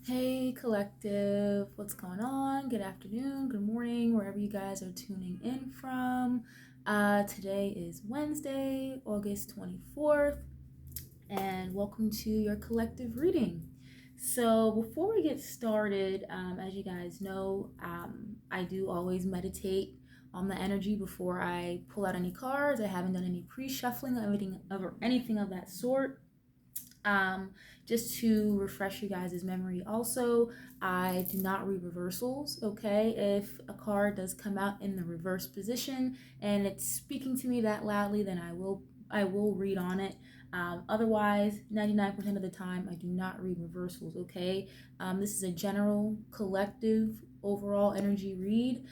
Hey collective, what's going on? Good afternoon, good morning, wherever you guys are tuning in from. Today is Wednesday, August 24th, and welcome to your collective reading. So, before we get started, as you guys know, I do always meditate on the energy before I pull out any cards. I haven't done any pre shuffling or anything of that sort. Um, just to refresh you guys' memory, also, I do not read reversals. Okay, if a card does come out in the reverse position and it's speaking to me that loudly, then I will read on it. Otherwise, 99% of the time, I do not read reversals. Okay, this is a general, collective, overall energy read.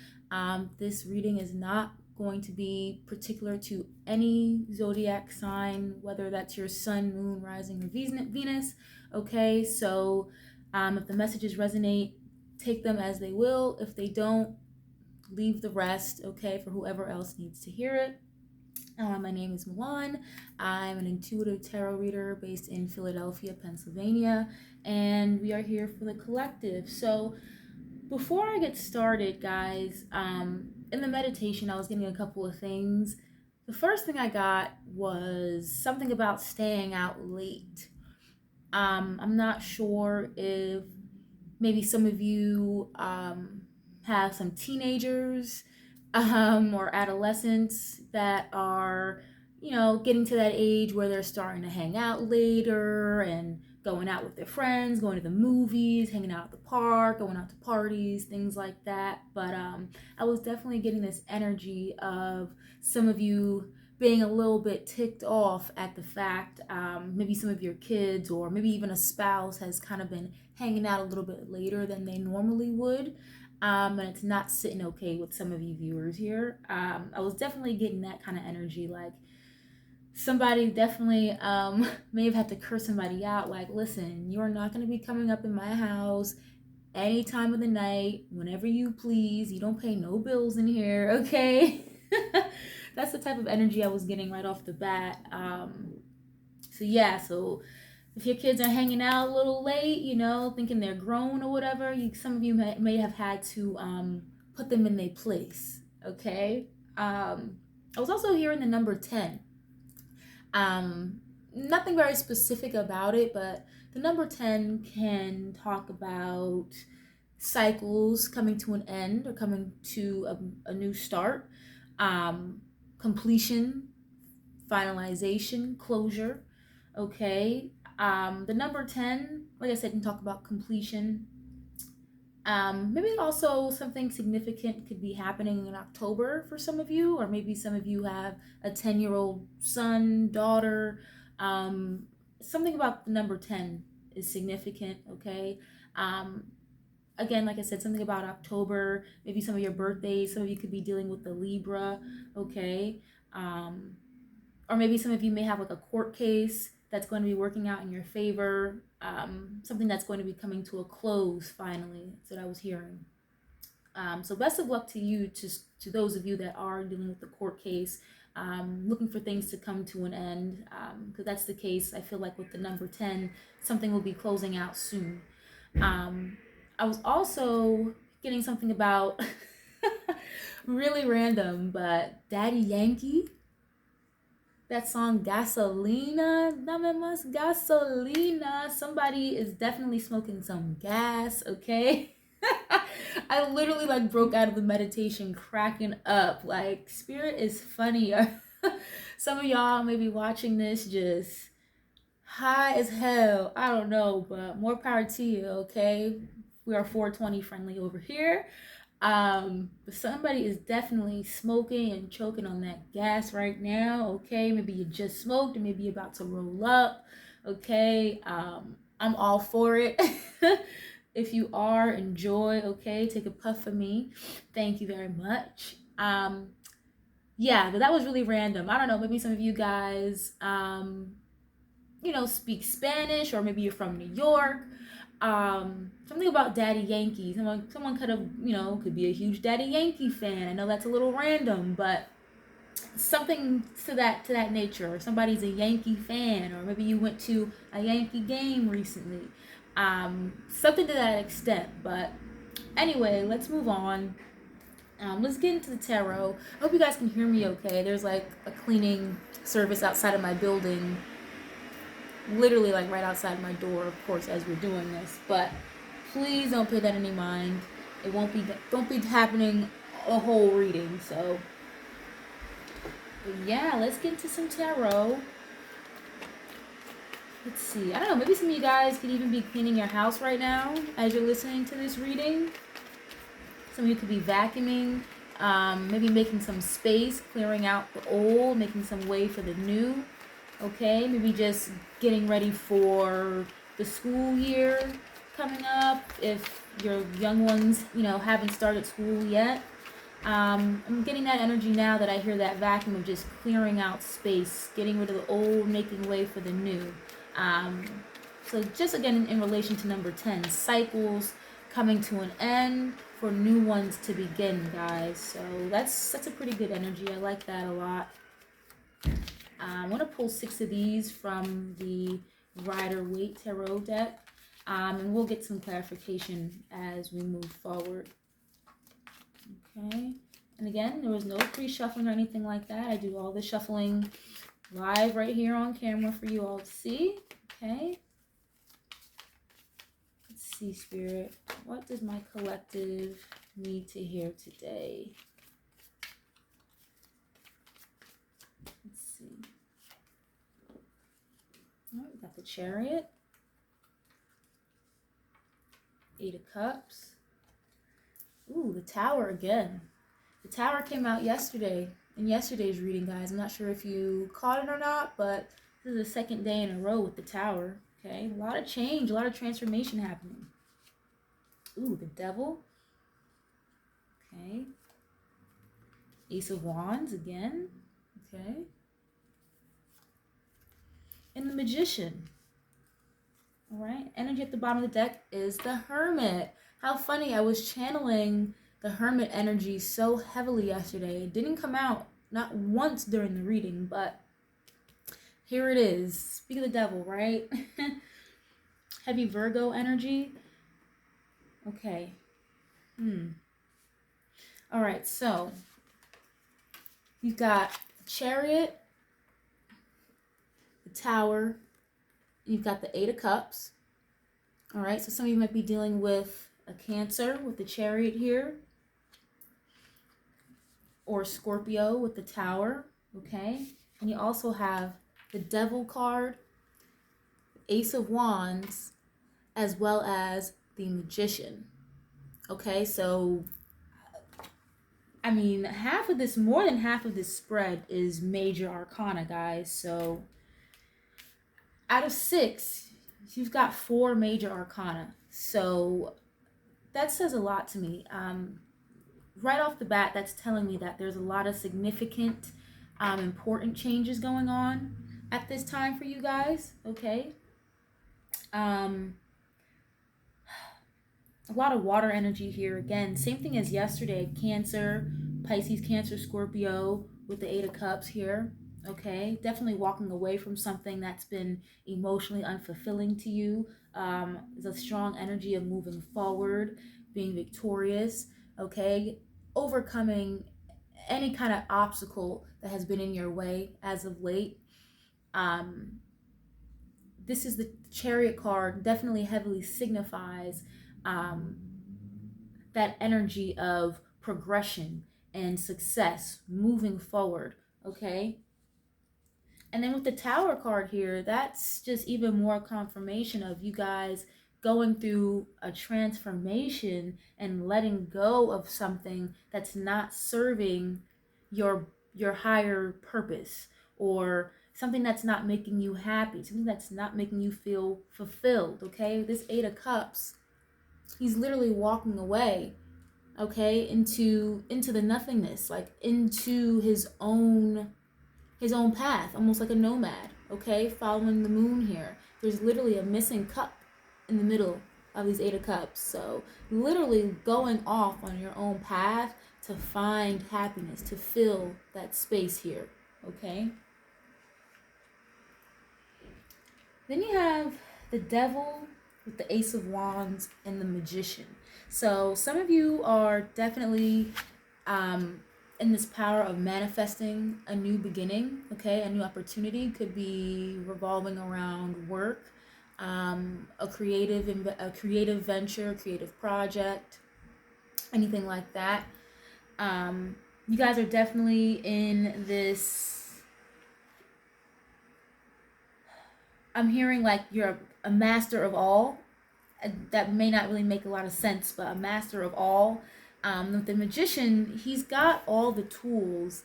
This reading is not going to be particular to any zodiac sign, whether that's your sun, moon, rising, or Venus. Okay, so if the messages resonate, take them as they will. If they don't, leave the rest, okay, for whoever else needs to hear it. My name is Milan. I'm an intuitive tarot reader based in Philadelphia, Pennsylvania, and we are here for the collective. So, before I get started, guys, in the meditation, I was getting a couple of things. The first thing I got was something about staying out late. I'm not sure if maybe some of you have some teenagers or adolescents that are, getting to that age where they're starting to hang out later and going out with their friends, going to the movies, hanging out at the park, going out to parties, things like that. But I was definitely getting this energy of some of you being a little bit ticked off at the fact maybe some of your kids or maybe even a spouse has kind of been hanging out a little bit later than they normally would. And it's not sitting okay with some of you viewers here. I was definitely getting that kind of energy. Like somebody definitely may have had to curse somebody out. Like, listen, you're not going to be coming up in my house any time of the night, whenever you please. You don't pay no bills in here, okay? That's the type of energy I was getting right off the bat. So if your kids are hanging out a little late, thinking they're grown or whatever, some of you may have had to put them in their place, okay? I was also hearing the number 10. Nothing very specific about it, but the number 10 can talk about cycles coming to an end or coming to a new start, um, completion, finalization, closure. Okay. The number 10, like I said, can talk about completion. Maybe also something significant could be happening in October for some of you, or maybe some of you have a 10-year-old son, daughter. Um, Something about the number 10 is significant, okay? Um, Again, like I said, something about October, maybe some of your birthdays, some of you could be dealing with the Libra, okay? Um, or maybe some of you may have like a court case that's going to be working out in your favor, something that's going to be coming to a close finally. That's what I was hearing. So best of luck to you, to those of you that are dealing with the court case, looking for things to come to an end, because that's the case. I feel like with the number 10, something will be closing out soon. I was also getting something about really random, but Daddy Yankee, that song Gasolina, dame más gasolina. Somebody is definitely smoking some gas, okay? I literally like broke out of the meditation cracking up. Like, spirit is funny. Some of y'all may be watching this just high as hell. I don't know, but more power to you, okay? We are 420 friendly over here. But somebody is definitely smoking and choking on that gas right now, okay? Maybe you just smoked and maybe you're about to roll up, okay? I'm all for it. If you are, enjoy, okay? Take a puff for me. Thank you very much. Yeah, but that was really random. I don't know, maybe some of you guys, speak Spanish, or maybe you're from New York. Something about Daddy Yankee. Someone could have, could be a huge Daddy Yankee fan. I know that's a little random, but something to that nature. Or somebody's a Yankee fan, or maybe you went to a Yankee game recently. Something to that extent. But anyway, let's move on. Let's get into the tarot. I hope you guys can hear me okay. There's like a cleaning service outside of my building, literally like right outside my door, of course, as we're doing this. But please don't pay that any mind. It don't be happening a whole reading. So, but yeah, let's get into some tarot. Let's see. I don't know. Maybe some of you guys could even be cleaning your house right now as you're listening to this reading. Some of you could be vacuuming, maybe making some space, clearing out the old, making some way for the new. Okay, maybe just getting ready for the school year coming up. If your young ones, haven't started school yet. I'm getting that energy now that I hear that vacuum of just clearing out space, getting rid of the old, making way for the new. So just again in relation to number 10, cycles coming to an end for new ones to begin, guys. So that's a pretty good energy. I like that a lot. I'm going to pull 6 of these from the Rider-Waite Tarot deck. And we'll get some clarification as we move forward. Okay. And again, there was no pre-shuffling or anything like that. I do all the shuffling live right here on camera for you all to see. Okay. Let's see, Spirit. What does my collective need to hear today? Let's see. Oh, we got the Chariot. 8 of Cups. Ooh, the Tower again. The Tower came out yesterday, in yesterday's reading, guys. I'm not sure if you caught it or not, but this is the second day in a row with the Tower. Okay, a lot of change, a lot of transformation happening. Ooh, the Devil. Okay. Ace of Wands again. Okay. And the Magician. All right. Energy at the bottom of the deck is the Hermit. How funny. I was channeling the Hermit energy so heavily yesterday. It didn't come out not once during the reading, but here it is. Speak of the devil, right? Heavy Virgo energy. Okay. All right, so you've got the Chariot, the Tower, you've got the 8 of Cups. All right, so some of you might be dealing with a Cancer with the Chariot here, or Scorpio with the Tower, okay? And you also have the Devil card, Ace of Wands, as well as the Magician. Okay, so I mean, more than half of this spread is major arcana, guys. So out of 6, you've got 4 major arcana. So that says a lot to me. Right off the bat, that's telling me that there's a lot of significant, important changes going on at this time for you guys. Okay. A lot of water energy here. Again, same thing as yesterday. Cancer, Pisces, Cancer, Scorpio with the 8 of Cups here. Okay, definitely walking away from something that's been emotionally unfulfilling to you. There's a strong energy of moving forward, being victorious. Okay, overcoming any kind of obstacle that has been in your way as of late. This is the Chariot card, definitely heavily signifies that energy of progression and success moving forward. Okay. And then with the Tower card here, that's just even more confirmation of you guys going through a transformation and letting go of something that's not serving your higher purpose, or something that's not making you happy, something that's not making you feel fulfilled. Okay, this 8 of Cups, he's literally walking away, okay, into the nothingness, like into his own path, almost like a nomad. Okay, following the moon here. There's literally a missing cup in the middle of these 8 of Cups. So literally going off on your own path to find happiness, to fill that space here. Okay. Then you have the Devil with the Ace of Wands and the Magician. So some of you are definitely in this power of manifesting a new beginning, okay? A new opportunity could be revolving around work, a creative venture, creative project, anything like that. You guys are definitely in this. I'm hearing like you're a master of all. That may not really make a lot of sense, but a master of all. The magician, he's got all the tools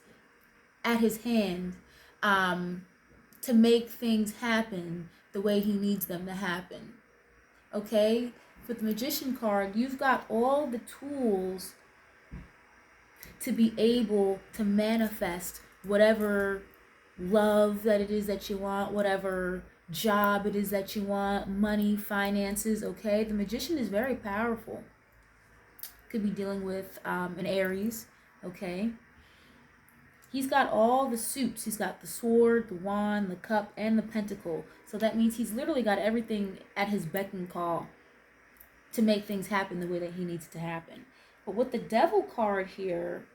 at his hand to make things happen the way he needs them to happen. Okay? For the magician card, you've got all the tools to be able to manifest whatever love that it is that you want, whatever job it is that you want, money, finances, okay? The magician is very powerful. Could be dealing with an Aries, okay? He's got all the suits. He's got the sword, the wand, the cup, and the pentacle. So that means he's literally got everything at his beck and call to make things happen the way that he needs to happen. But with the devil card here,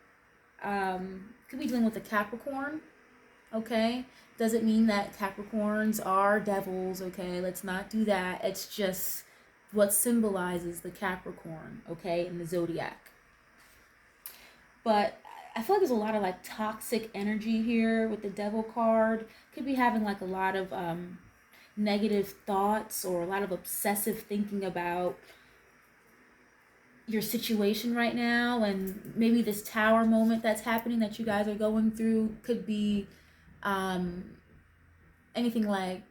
could be dealing with a Capricorn, okay? Doesn't mean that Capricorns are devils, okay? Let's not do that. It's just what symbolizes the Capricorn, okay, in the zodiac. But I feel like there's a lot of like toxic energy here with the devil card. Could be having like a lot of negative thoughts or a lot of obsessive thinking about your situation right now, and maybe this tower moment that's happening that you guys are going through could be anything like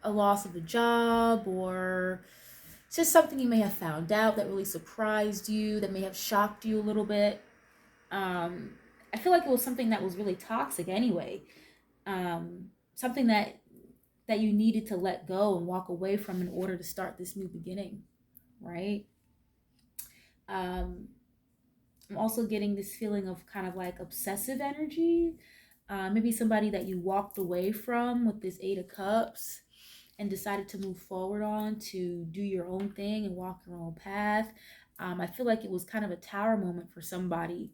a loss of a job, or just something you may have found out that really surprised you, that may have shocked you a little bit. I feel like it was something that was really toxic anyway. Something that you needed to let go and walk away from in order to start this new beginning, right? I'm also getting this feeling of kind of like obsessive energy. Maybe somebody that you walked away from with this Eight of Cups and decided to move forward on to do your own thing and walk your own path. I feel like it was kind of a tower moment for somebody,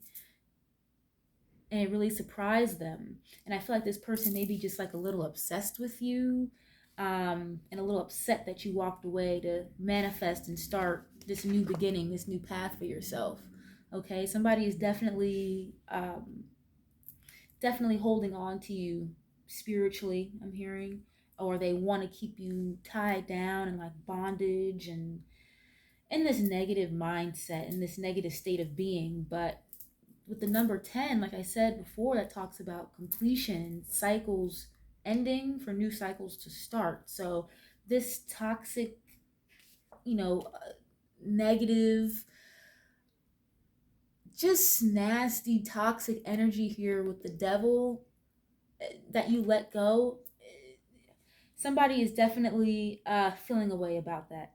and it really surprised them. And I feel like this person may be just like a little obsessed with you, and a little upset that you walked away to manifest and start this new beginning, this new path for yourself. Okay, somebody is definitely definitely holding on to you spiritually, I'm hearing, or they want to keep you tied down in like bondage and in this negative mindset, in this negative state of being. But with the number 10, like I said before, that talks about completion, cycles ending for new cycles to start. So this toxic, negative, just nasty, toxic energy here with the devil that you let go, somebody is definitely feeling a way about that,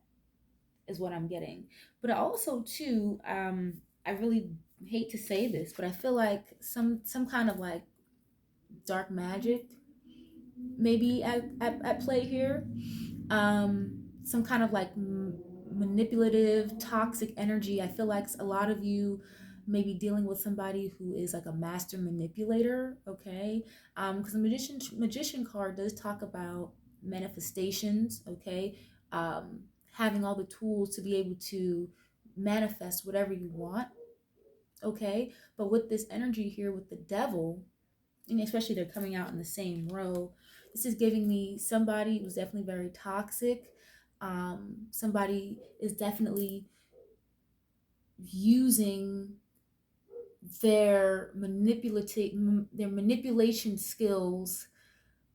is what I'm getting. But also too, I really hate to say this, but I feel like some kind of like dark magic maybe at play here. Some kind of like manipulative, toxic energy. I feel like a lot of you may be dealing with somebody who is like a master manipulator, okay? Because the magician card does talk about manifestations, okay? Having all the tools to be able to manifest whatever you want, okay? But with this energy here with the devil, and especially they're coming out in the same row, this is giving me somebody who's definitely very toxic. Somebody is definitely using their manipulation skills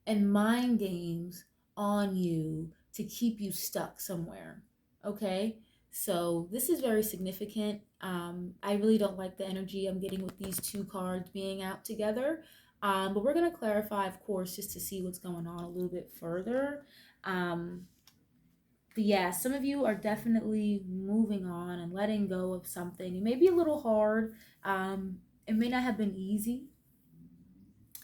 and mind games on you to keep you stuck somewhere. Okay, so this is very significant. I really don't like the energy I'm getting with these two cards being out together. But we're going to clarify, of course, just to see what's going on a little bit further. But yeah, some of you are definitely moving on and letting go of something. It may be a little hard. It may not have been easy,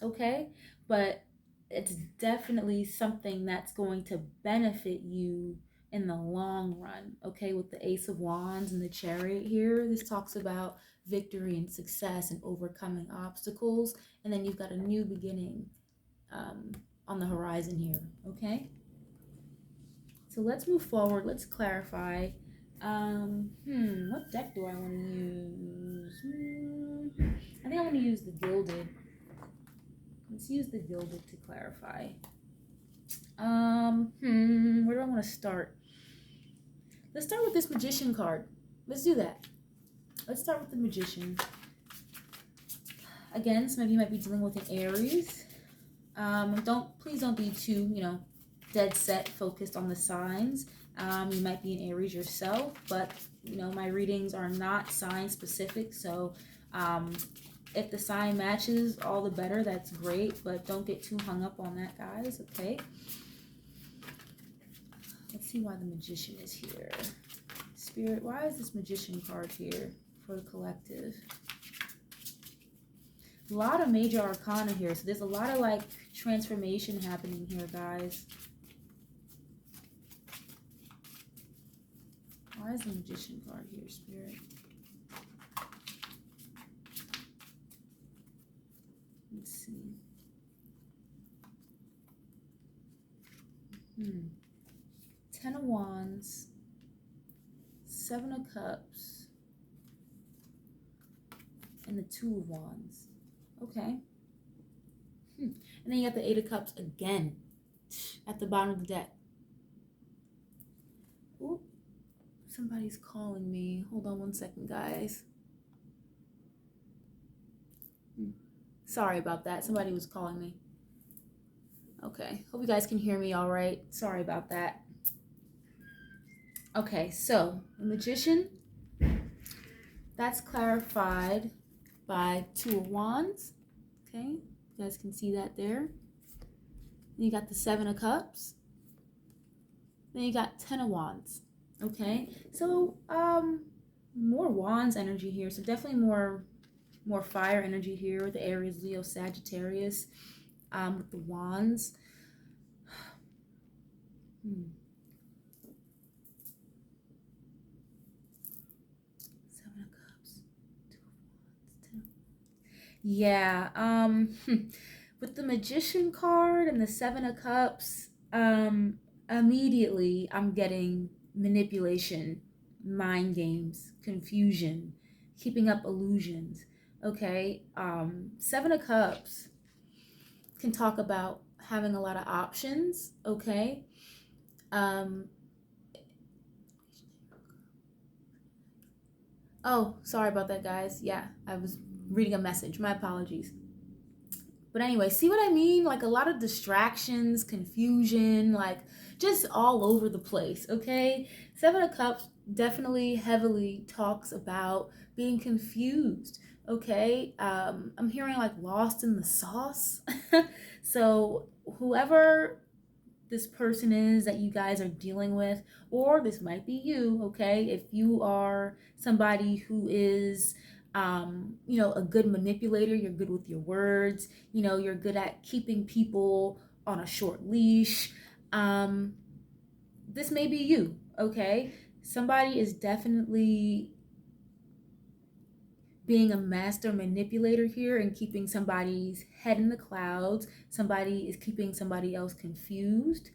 okay? But it's definitely something that's going to benefit you in the long run. Okay, with the Ace of Wands and the Chariot here, this talks about victory and success and overcoming obstacles. And then you've got a new beginning on the horizon here. Okay, so let's move forward. Let's clarify. What deck do I want to use? I think I want to use the Gilded. Let's use the Gilded to clarify. Where do I want to start? Let's start with this Magician card. Let's do that. Let's start with the Magician. Again, some of you might be dealing with an Aries. Please don't be too, dead set focused on the signs. You might be an Aries yourself, but my readings are not sign specific, so if the sign matches, all the better. That's great, but don't get too hung up on that, guys. Okay, let's see why the Magician is here. Spirit, why is this Magician card here for the collective? A lot of major arcana here, so there's a lot of like transformation happening here, guys. Why is the Magician card here, Spirit? Let's see. Ten of Wands, Seven of Cups, and the Two of Wands. Okay. And then you got the Eight of Cups again at the bottom of the deck. Ooh, somebody's calling me. Hold on one second, guys. Sorry about that. Somebody was calling me. Okay. Hope you guys can hear me all right. Sorry about that. Okay, so the Magician, that's clarified by Two of Wands. Okay, you guys can see that there. Then you got the Seven of Cups. Then you got Ten of Wands. Okay, so more Wands energy here. So definitely more fire energy here with the Aries, Leo, Sagittarius with the Wands. Seven of Cups, Two of Wands, Ten of Wands. Yeah, with the Magician card and the Seven of Cups, immediately I'm getting manipulation, mind games, confusion, keeping up illusions. Okay, Seven of Cups can talk about having a lot of options. Okay, oh, sorry about that, guys. Yeah, I was reading a message. My apologies. But anyway, see what I mean? Like a lot of distractions, confusion, like just all over the place, okay? Seven of Cups definitely heavily talks about being confused, okay? I'm hearing like lost in the sauce. So whoever this person is that you guys are dealing with, or this might be you, okay? If you are somebody who is a good manipulator, you're good with your words, you're good at keeping people on a short leash. This may be you, okay? Somebody is definitely being a master manipulator here and keeping somebody's head in the clouds. Somebody is keeping somebody else confused.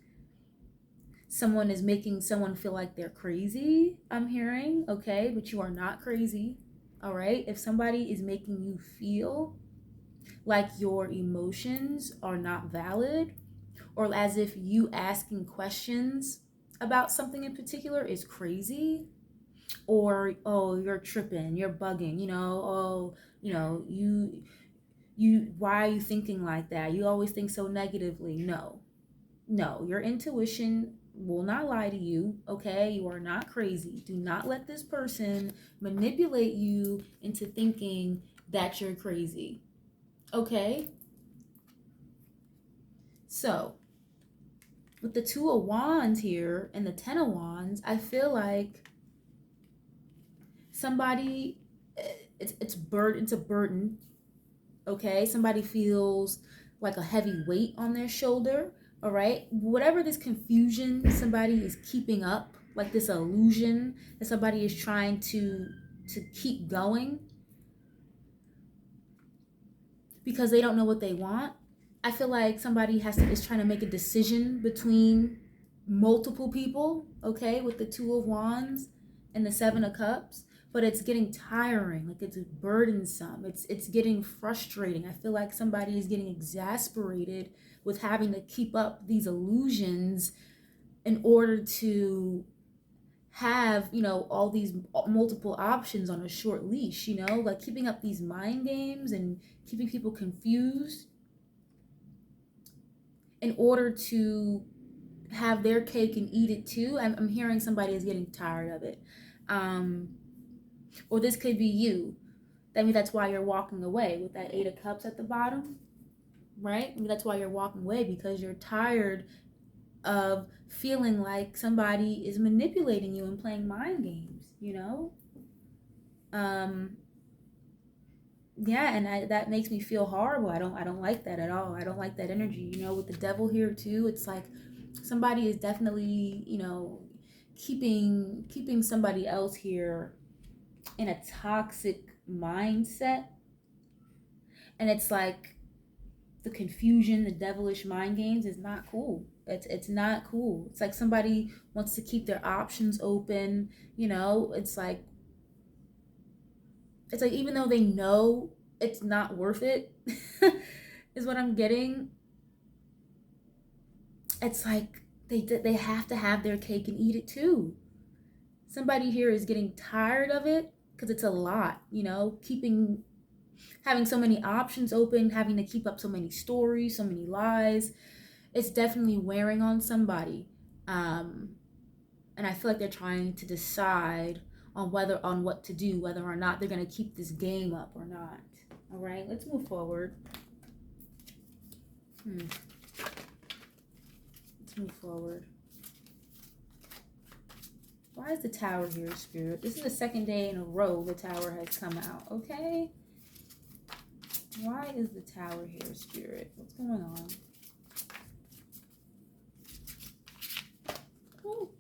Someone is making someone feel like they're crazy, I'm hearing, okay? But you are not crazy. All right, if somebody is making you feel like your emotions are not valid, or as if you asking questions about something in particular is crazy, or oh, you're tripping, you're bugging, you why are you thinking like that? You always think so negatively. No, your intuition will not lie to you, okay? You are not crazy. Do not let this person manipulate you into thinking that you're crazy, okay? So, with the Two of Wands here and the Ten of Wands, I feel like somebody, it's a burden, okay? Somebody feels like a heavy weight on their shoulder, All right, whatever this confusion somebody is keeping up, like this illusion that somebody is trying to keep going because they don't know what they want. I feel like somebody is trying to make a decision between multiple people, okay, with the Two of Wands and the Seven of Cups, but it's getting tiring, like it's burdensome, it's getting frustrating. I feel like somebody is getting exasperated with having to keep up these illusions in order to have, you know, all these multiple options on a short leash, you know, like keeping up these mind games and keeping people confused in order to have their cake and eat it too. I'm hearing somebody is getting tired of it. Or this could be you. I mean, that's why you're walking away with that Eight of Cups at the bottom, right? I mean, that's why you're walking away, because you're tired of feeling like somebody is manipulating you and playing mind games, you know? Yeah, and that makes me feel horrible. I don't like that at all. I don't like that energy, you know, with the devil here too. It's like somebody is definitely, you know, keeping somebody else here in a toxic mindset. And it's like the confusion, the devilish mind games is not cool. It's not cool. It's like somebody wants to keep their options open, you know. It's like even though they know it's not worth it, is what I'm getting. It's like they have to have their cake and eat it too. Somebody here is getting tired of it because it's a lot, you know, having so many options open, having to keep up so many stories, so many lies. It's definitely wearing on somebody. And I feel like they're trying to decide on what to do, whether or not they're going to keep this game up or not. All right, let's move forward. Let's move forward. Why is the Tower here, Spirit? This is the second day in a row the Tower has come out, okay? Why is the Tower here, Spirit? What's going on? Oh.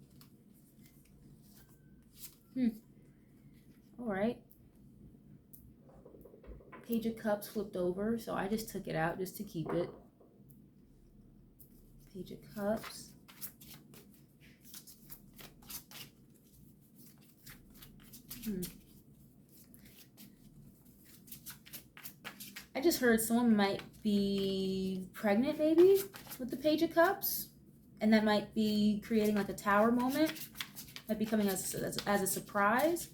All right. Page of Cups flipped over, so I just took it out just to keep it. Page of Cups. I just heard someone might be pregnant, maybe, with the Page of Cups. And that might be creating like a Tower moment. Might be coming as a surprise.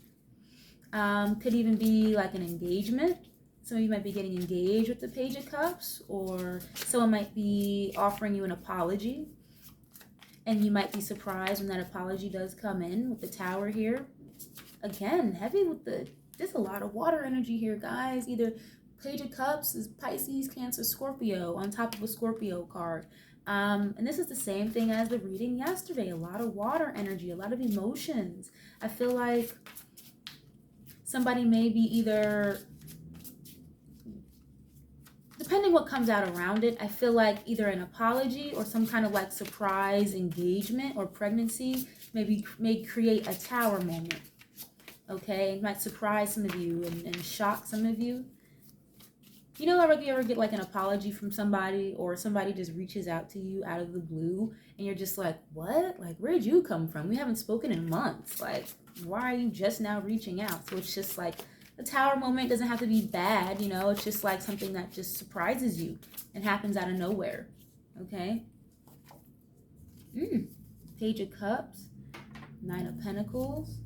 Could even be like an engagement. Some of you might be getting engaged with the Page of Cups. Or someone might be offering you an apology. And you might be surprised when that apology does come in with the Tower here. Again, heavy with there's a lot of water energy here, guys. Either Page of Cups is Pisces, Cancer, Scorpio on top of a Scorpio card. And this is the same thing as the reading yesterday. A lot of water energy, a lot of emotions. I feel like somebody may be either, depending what comes out around it, I feel like either an apology or some kind of like surprise engagement or pregnancy may create a Tower moment. Okay, it might surprise some of you and shock some of you. You know, if you ever get like an apology from somebody, or somebody just reaches out to you out of the blue and you're just like, what? Like, where'd you come from? We haven't spoken in months. Like, why are you just now reaching out? So it's just like the Tower moment doesn't have to be bad, you know, it's just like something that just surprises you and happens out of nowhere. Okay. Page of Cups, Nine of Pentacles,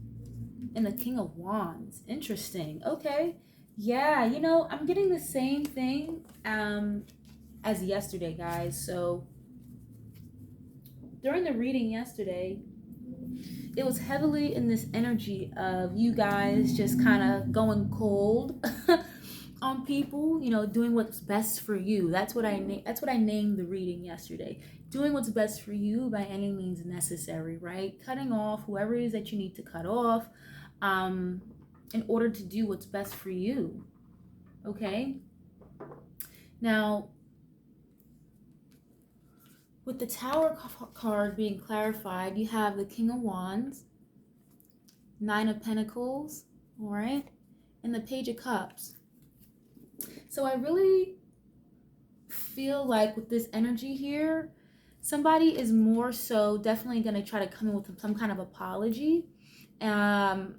and the King of Wands. Interesting. Okay. Yeah, you know, I'm getting the same thing as yesterday, guys. So during the reading yesterday, it was heavily in this energy of you guys just kind of going cold on people, you know, doing what's best for you. That's what I named the reading yesterday. Doing what's best for you by any means necessary, right? Cutting off whoever it is that you need to cut off. In order to do what's best for you. Okay? Now, With the Tower card being clarified, you have the King of Wands, Nine of Pentacles, all right, and the Page of Cups. So I really feel like with this energy here, somebody is more so definitely going to try to come in with some kind of apology. And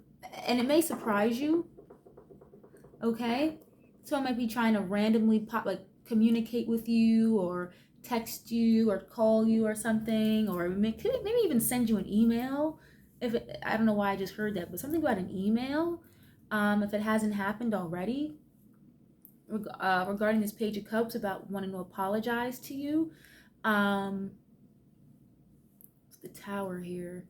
it may surprise you, okay? So I might be trying to randomly communicate with you or text you or call you or something, or maybe even send you an email. I don't know why I just heard that, but something about an email, if it hasn't happened already, regarding this Page of Cups, about wanting to apologize to you. The Tower here.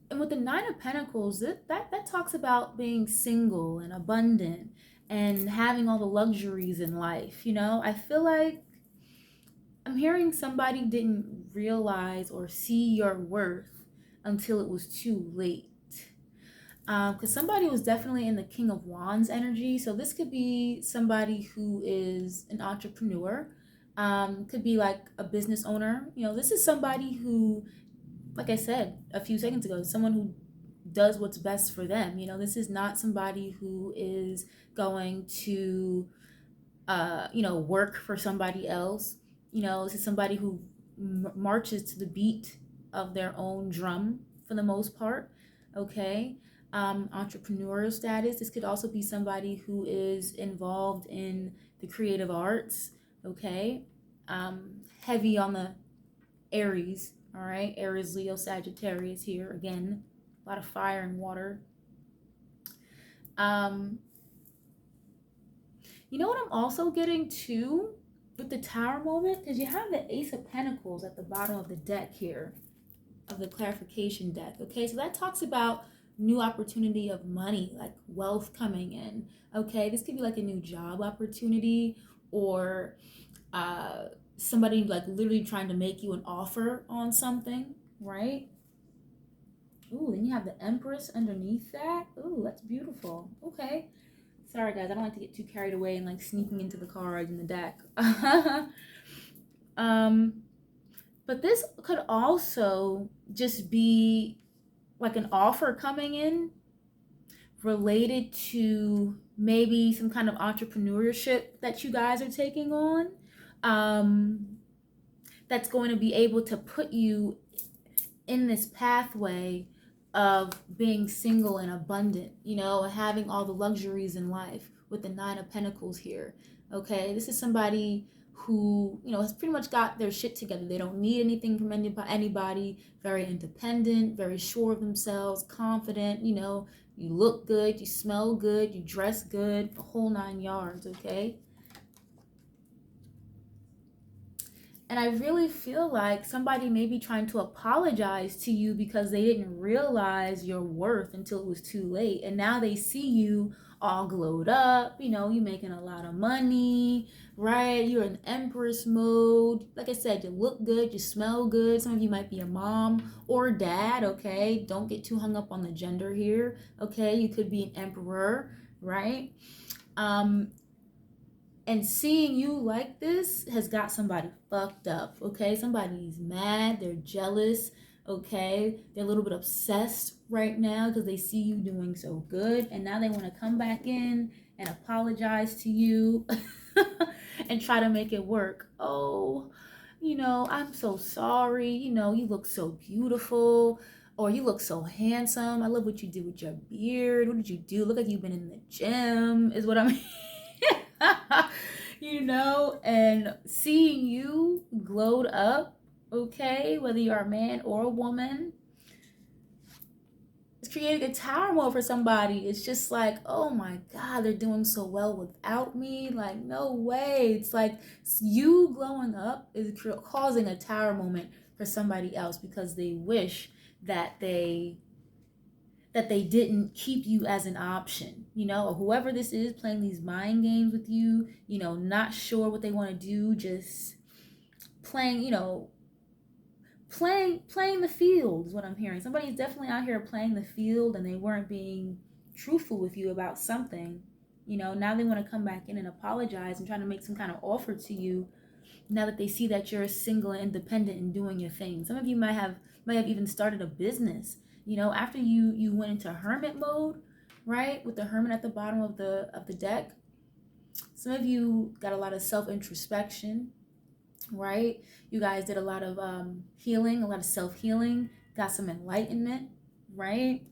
And with the Nine of Pentacles, that talks about being single and abundant and having all the luxuries in life. You know, I feel like I'm hearing somebody didn't realize or see your worth until it was too late. Because somebody was definitely in the King of Wands energy. So this could be somebody who is an entrepreneur. Could be like a business owner. You know, this is somebody who, like I said a few seconds ago, someone who does what's best for them. You know, this is not somebody who is going to, work for somebody else. You know, this is somebody who marches to the beat of their own drum for the most part. Okay. Entrepreneurial status. This could also be somebody who is involved in the creative arts. Okay. Heavy on the Aries. All right. Aries, Leo, Sagittarius here again. A lot of fire and water. You know what I'm also getting too with the Tower moment? Because you have the Ace of Pentacles at the bottom of the deck here, of the clarification deck. Okay, so that talks about new opportunity of money, like wealth coming in. Okay, this could be like a new job opportunity, or somebody like literally trying to make you an offer on something, right? Ooh, then you have the Empress underneath that. Ooh, that's beautiful. Okay. Sorry guys, I don't like to get too carried away and like sneaking into the cards in the deck. But this could also just be like an offer coming in related to maybe some kind of entrepreneurship that you guys are taking on. That's going to be able to put you in this pathway of being single and abundant, you know, having all the luxuries in life with the Nine of Pentacles here. Okay, this is somebody who, you know, has pretty much got their shit together. They don't need anything from anybody. Very independent, very sure of themselves, confident. You know, you look good, you smell good, you dress good, the whole 9 yards. Okay. And I really feel like somebody may be trying to apologize to you because they didn't realize your worth until it was too late. And now they see you all glowed up, you know, you making a lot of money, right? You're in Empress mode. Like I said, you look good, you smell good. Some of you might be a mom or dad, okay? Don't get too hung up on the gender here, okay? You could be an emperor, right? And seeing you like this has got somebody fucked up, okay? Somebody's mad, they're jealous, okay? They're a little bit obsessed right now because they see you doing so good. And now they want to come back in and apologize to you and try to make it work. Oh, you know, I'm so sorry. You know, you look so beautiful. Or you look so handsome. I love what you did with your beard. What did you do? Look like you've been in the gym, is what I mean. You know, and seeing you glowed up, okay, whether you're a man or a woman, it's creating a tower mode for somebody. It's just like, oh my God, they're doing so well without me. Like, no way. It's like you glowing up is causing a tower moment for somebody else because they wish that they didn't keep you as an option, you know, or whoever this is playing these mind games with you, you know, not sure what they want to do, just playing, you know, playing the field is what I'm hearing. Somebody's definitely out here playing the field and they weren't being truthful with you about something, you know. Now they want to come back in and apologize and trying to make some kind of offer to you now that they see that you're single and independent and doing your thing. Some of you might have even started a business, after you went into hermit mode, right? With the hermit at the bottom of the deck. Some of you got a lot of self-introspection, right? You guys did a lot of healing, a lot of self-healing, got some enlightenment, right?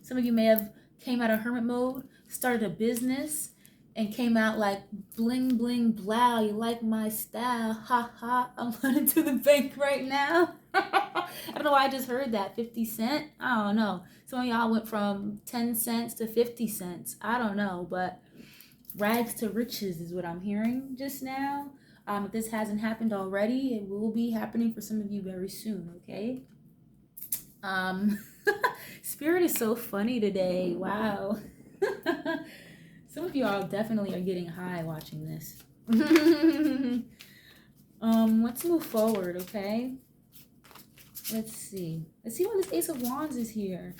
Some of you may have came out of hermit mode, started a business, and came out like bling bling blow. You like my style? Ha ha! I'm running to the bank right now. I don't know why I just heard that 50 cent. I don't know. Some of y'all went from 10 cents to 50 cents. I don't know, but rags to riches is what I'm hearing just now. If this hasn't happened already, it will be happening for some of you very soon, okay? Spirit is so funny today. Wow. Some of you all definitely are getting high watching this. Let's move forward, okay? Let's see. Let's see why this Ace of Wands is here.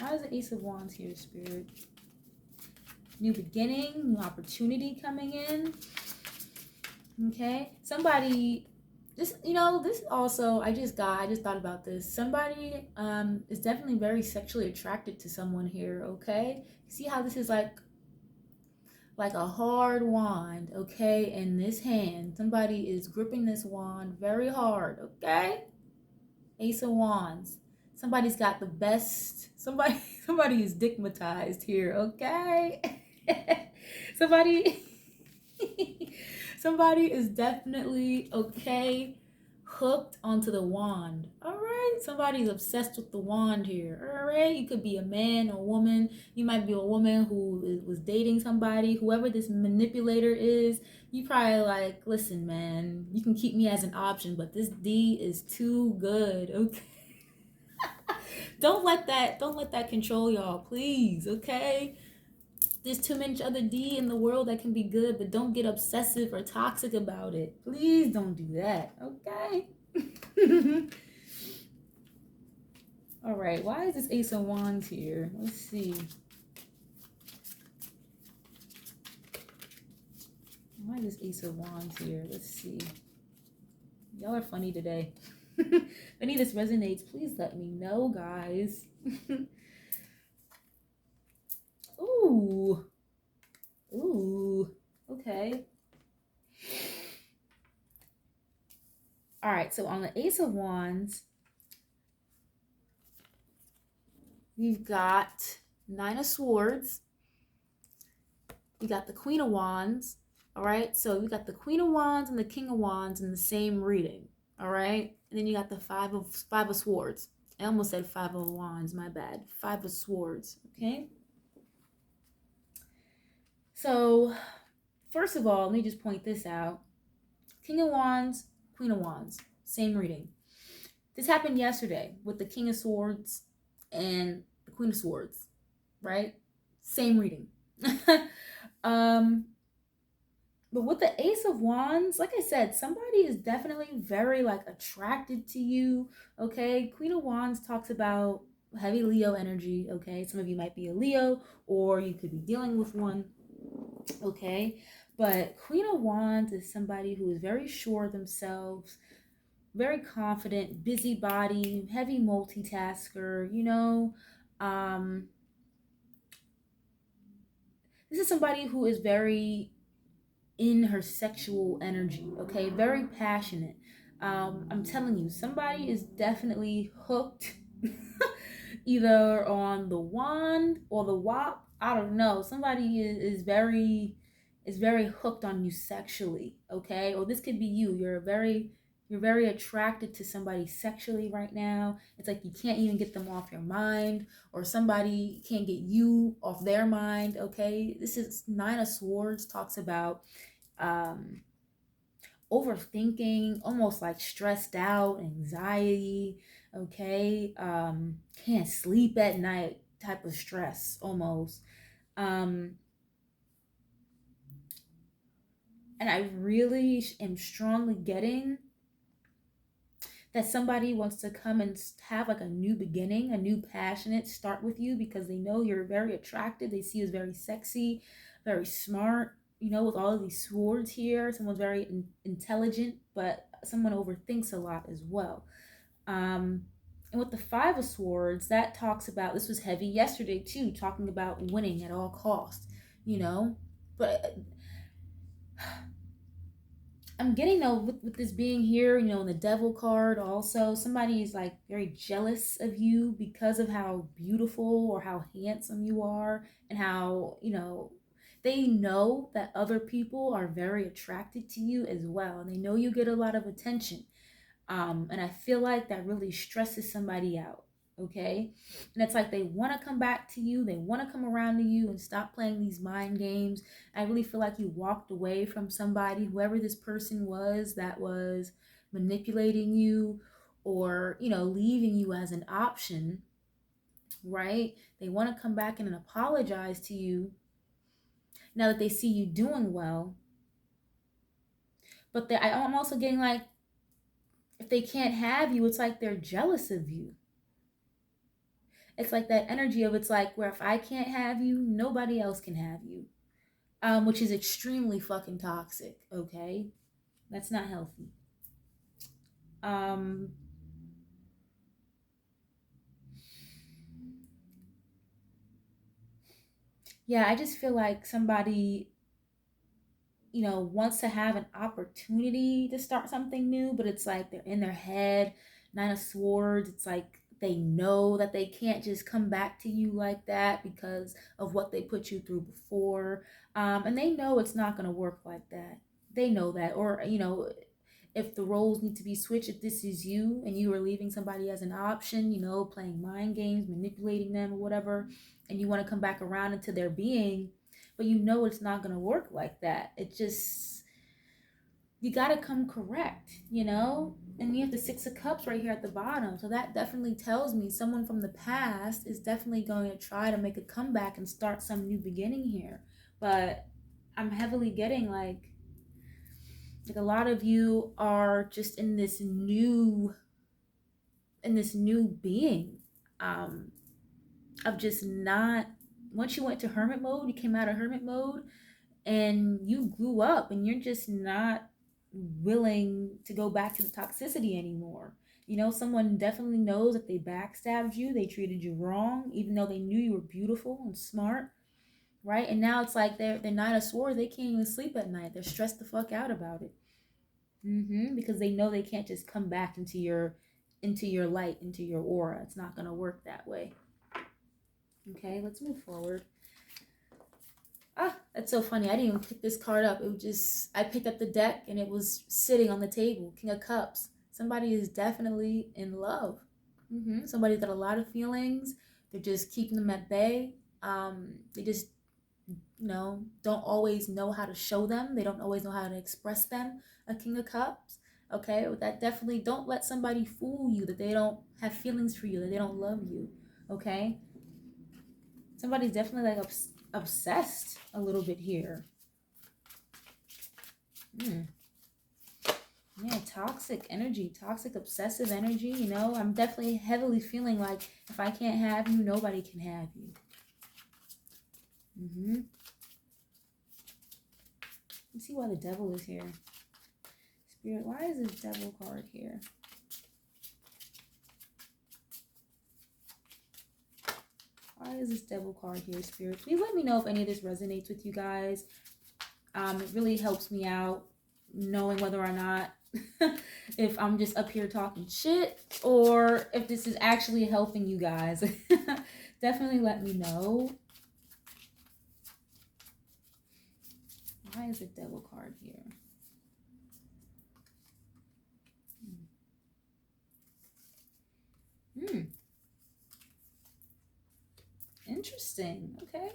Why is the Ace of Wands here, Spirit? New beginning, new opportunity coming in. Okay, somebody, this also, I just thought about this. Somebody is definitely very sexually attracted to someone here, okay? See how this is like a hard wand, okay? In this hand, somebody is gripping this wand very hard, okay? Ace of Wands. Somebody's got the best, somebody is digmatized here, okay? Somebody is definitely, okay, hooked onto the wand. All right, somebody's obsessed with the wand here. All right, you could be a man or woman. You might be a woman who was dating somebody. Whoever this manipulator is, you probably like, listen, man, you can keep me as an option, but this D is too good. Okay. Don't let that control y'all, please, okay? There's too much other D in the world that can be good, but don't get obsessive or toxic about it. Please don't do that, okay? All right, why is this Ace of Wands here? Let's see. Why is this Ace of Wands here? Let's see. Y'all are funny today. If any of this resonates, please let me know, guys. Ooh. Ooh. Okay. All right, so on the Ace of Wands, we've got Nine of Swords. We got the Queen of Wands. All right, so we got the Queen of Wands and the King of Wands in the same reading. All right, and then you got the Five of Swords. I almost said Five of Wands, my bad. Five of Swords, okay? So, first of all, let me just point this out. King of Wands, Queen of Wands, same reading. This happened yesterday with the King of Swords and the Queen of Swords, right? Same reading. But with the Ace of Wands, like I said, somebody is definitely very like attracted to you, okay? Queen of Wands talks about heavy Leo energy, okay? Some of you might be a Leo, or you could be dealing with one, okay? But Queen of Wands is somebody who is very sure of themselves, very confident, busybody, heavy multitasker, this is somebody who is very in her sexual energy, okay? Very passionate. I'm telling you, somebody is definitely hooked either on the wand or the wop. I don't know. Somebody is very hooked on you sexually, okay? Or this could be you. You're very attracted to somebody sexually right now. It's like you can't even get them off your mind, or somebody can't get you off their mind, okay? This is Nine of Swords, talks about overthinking, almost like stressed out, anxiety, okay? Can't sleep at night type of stress almost. And I really am strongly getting that somebody wants to come and have like a new beginning, a new passionate start with you, because they know you're very attractive. They see you as very sexy, very smart, you know, with all of these swords here. Someone's very intelligent, but someone overthinks a lot as well. And with the Five of Swords, that talks about, this was heavy yesterday too, talking about winning at all costs, you know. But I'm getting though with this being here, you know, in the Devil card also, somebody is like very jealous of you because of how beautiful or how handsome you are, and how, you know, they know that other people are very attracted to you as well, and they know you get a lot of attention. And I feel like that really stresses somebody out. Okay. And it's like they want to come back to you, they want to come around to you and stop playing these mind games. I really feel like you walked away from somebody, whoever this person was that was manipulating you, or, you know, leaving you as an option, right? They want to come back and apologize to you now that they see you doing well. But I'm also getting like, if they can't have you, it's like they're jealous of you. It's like that energy of, it's like, where if I can't have you, nobody else can have you. Which is extremely fucking toxic, okay? That's not healthy. Um, yeah, I just feel like somebody, you know, wants to have an opportunity to start something new, but it's like they're in their head. Nine of Swords, it's like they know that they can't just come back to you like that because of what they put you through before. And they know it's not going to work like that. They know that. Or, you know, if the roles need to be switched, if this is you and you are leaving somebody as an option, you know, playing mind games, manipulating them or whatever, and you want to come back around into their being, but you know it's not going to work like that. It just, you got to come correct, you know? And you have the Six of Cups right here at the bottom. So that definitely tells me someone from the past is definitely going to try to make a comeback and start some new beginning here. But I'm heavily getting like a lot of you are just in this new being, um of just not, once you went to hermit mode, you came out of hermit mode and you grew up, and you're just not willing to go back to the toxicity anymore. You know, someone definitely knows that they backstabbed you, they treated you wrong, even though they knew you were beautiful and smart, right? And now it's like they're Nine of Swords, they can't even sleep at night, they're stressed the fuck out about it. Because they know they can't just come back into your light, into your aura. It's not gonna work that way. Okay, let's move forward. Ah, that's so funny. I didn't even pick this card up. It was just, I picked up the deck and it was sitting on the table. King of Cups. Somebody is definitely in love. Somebody's got a lot of feelings. They're just keeping them at bay. They just, you know, don't always know how to show them. They don't always know how to express them. A King of Cups. Okay, that definitely, don't let somebody fool you that they don't have feelings for you, that they don't love you. Okay, somebody's definitely like obsessed a little bit here. Yeah, toxic energy, toxic obsessive energy. You know, I'm definitely heavily feeling like if I can't have you, nobody can have you. Let's see why the Devil is here. Spirit, why is this Devil card here? Why is this Devil card here, Spirit? Please let me know if any of this resonates with you guys. It really helps me out knowing whether or not if I'm just up here talking shit or if this is actually helping you guys. Definitely let me know. Why is the Devil card here? Interesting. Okay.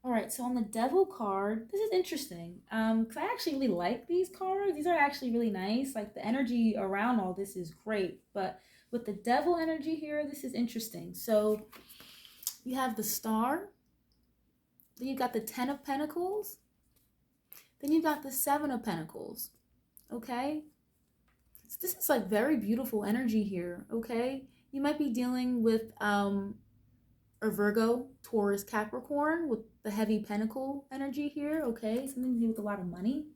All right, so on the Devil card, this is interesting. Because I actually really like these cards. These are actually really nice. Like, the energy around all this is great. But with the Devil energy here, this is interesting. So you have the Star. Then you got the Ten of Pentacles. Then you got the Seven of Pentacles. Okay? So this is like very beautiful energy here. Okay? You might be dealing with or Virgo, Taurus, Capricorn with the heavy pentacle energy here, okay? Something to do with a lot of money.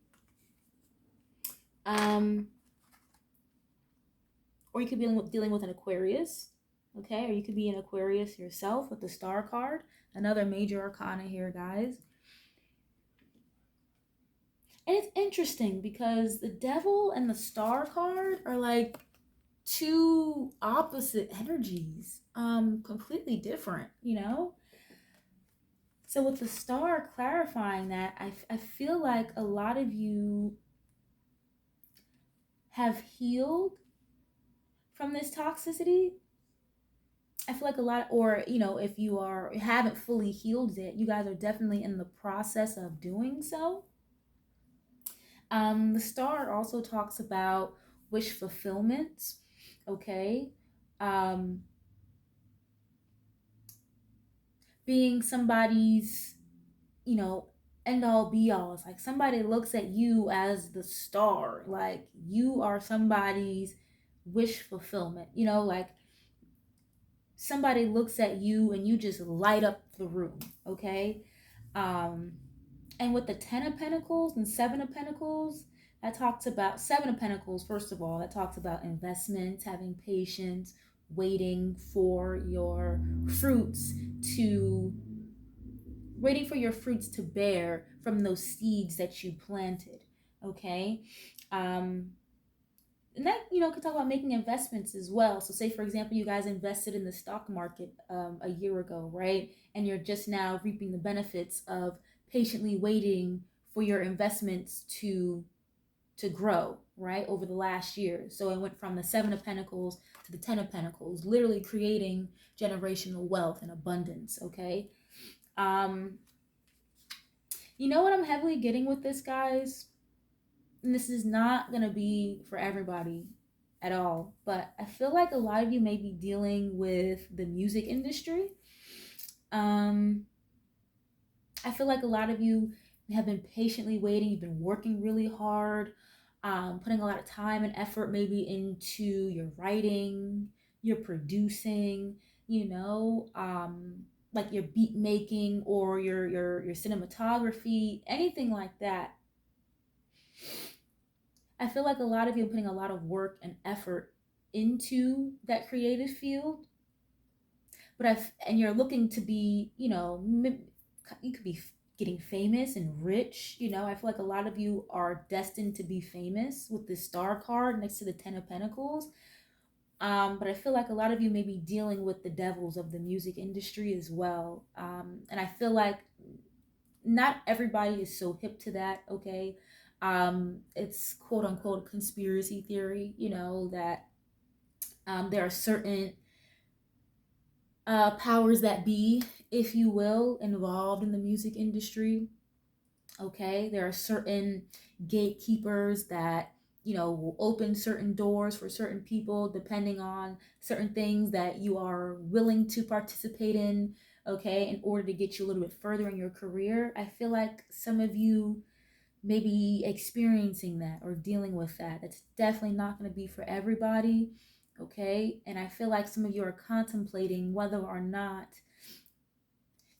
Or you could be dealing with an Aquarius, okay? Or you could be an Aquarius yourself with the Star card, another major arcana here, guys. And it's interesting because the Devil and the Star card are like two opposite energies, completely different, you know? So with the Star clarifying that, I feel like a lot of you have healed from this toxicity. I feel like a lot, or if you haven't fully healed it, you guys are definitely in the process of doing so. The Star also talks about wish fulfillment, okay? Um, Being somebody's, end all be all. It's like somebody looks at you as the star, like you are somebody's wish fulfillment, like somebody looks at you and you just light up the room, okay? Um, and with the 10 of Pentacles and 7 of Pentacles, that talks about 7 of Pentacles, first of all, that talks about investments, having patience, waiting for your fruits to waiting for your fruits to bear from those seeds that you planted, okay? And that could talk about making investments as well. So say for example you guys invested in the stock market a year ago, right? And you're just now reaping the benefits of patiently waiting for your investments to grow, right, over the last year. So it went from the 7 of Pentacles to the 10 of Pentacles, literally creating generational wealth and abundance, okay? You know what I'm heavily getting with this, guys? And this is not going to be for everybody at all, but I feel like a lot of you may be dealing with the music industry. I feel like a lot of you have been patiently waiting. You've been working really hard, putting a lot of time and effort maybe into your writing, your producing, like your beat making or your cinematography, anything like that. I feel like a lot of you are putting a lot of work and effort into that creative field, and you're looking to be, you could be getting famous and rich. I feel like a lot of you are destined to be famous with the Star card next to the 10 of Pentacles. But I feel like a lot of you may be dealing with the devils of the music industry as well. And I feel like not everybody is so hip to that, okay? It's quote unquote conspiracy theory, that there are certain powers that be, if you will, involved in the music industry, okay? There are certain gatekeepers that, will open certain doors for certain people depending on certain things that you are willing to participate in, okay, in order to get you a little bit further in your career. I feel like some of you may be experiencing that or dealing with that. It's definitely not going to be for everybody, okay? And I feel like some of you are contemplating whether or not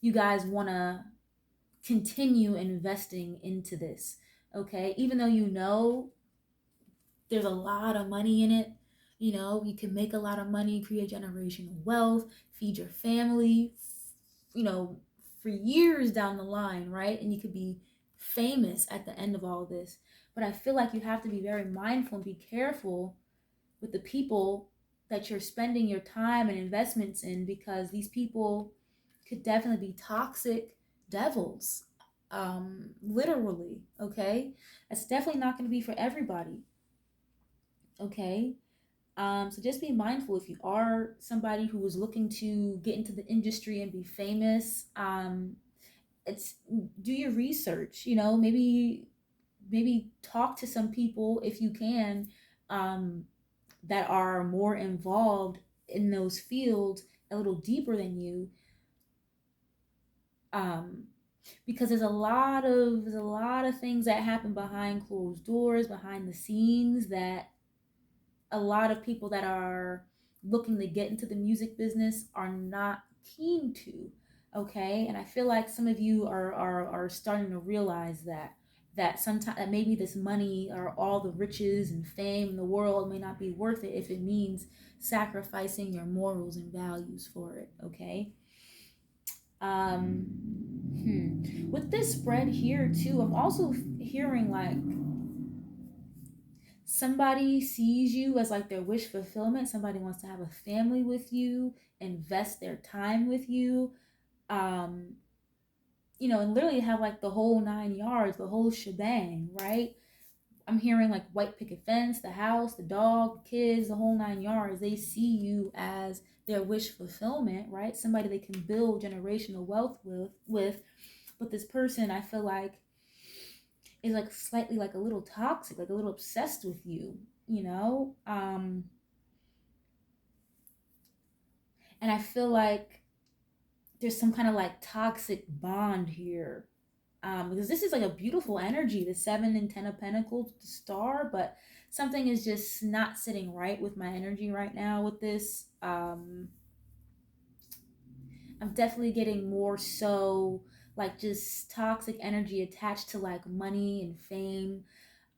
you guys want to continue investing into this, okay? Even though there's a lot of money in it, you can make a lot of money, create generational wealth, feed your family, for years down the line, right? And you could be famous at the end of all this. But I feel like you have to be very mindful and be careful with the people that you're spending your time and investments in, because these people could definitely be toxic devils, literally, okay? It's definitely not going to be for everybody, okay? So just be mindful if you are somebody who is looking to get into the industry and be famous. It's Do your research. Maybe talk to some people if you can, that are more involved in those fields a little deeper than you. Because there's a lot of things that happen behind closed doors, behind the scenes, that a lot of people that are looking to get into the music business are not keen to. Okay, and I feel like some of you are starting to realize that sometimes that maybe this money or all the riches and fame in the world may not be worth it if it means sacrificing your morals and values for it. Okay. um with this spread here too, I'm also hearing like somebody sees you as like their wish fulfillment. Somebody wants to have a family with you, invest their time with you, um and literally have like the whole 9 yards, the whole shebang, right? I'm hearing like white picket fence, the house, the dog, kids, the whole 9 yards. They see you as their wish fulfillment, right? Somebody they can build generational wealth with. But this person, I feel like, is like slightly like a little toxic, like a little obsessed with you, you know? And I feel like there's some kind of like toxic bond here. Because this is like a beautiful energy, the 7 and 10 of Pentacles, the star, but something is just not sitting right with my energy right now with this. I'm definitely getting more so like just toxic energy attached to like money and fame.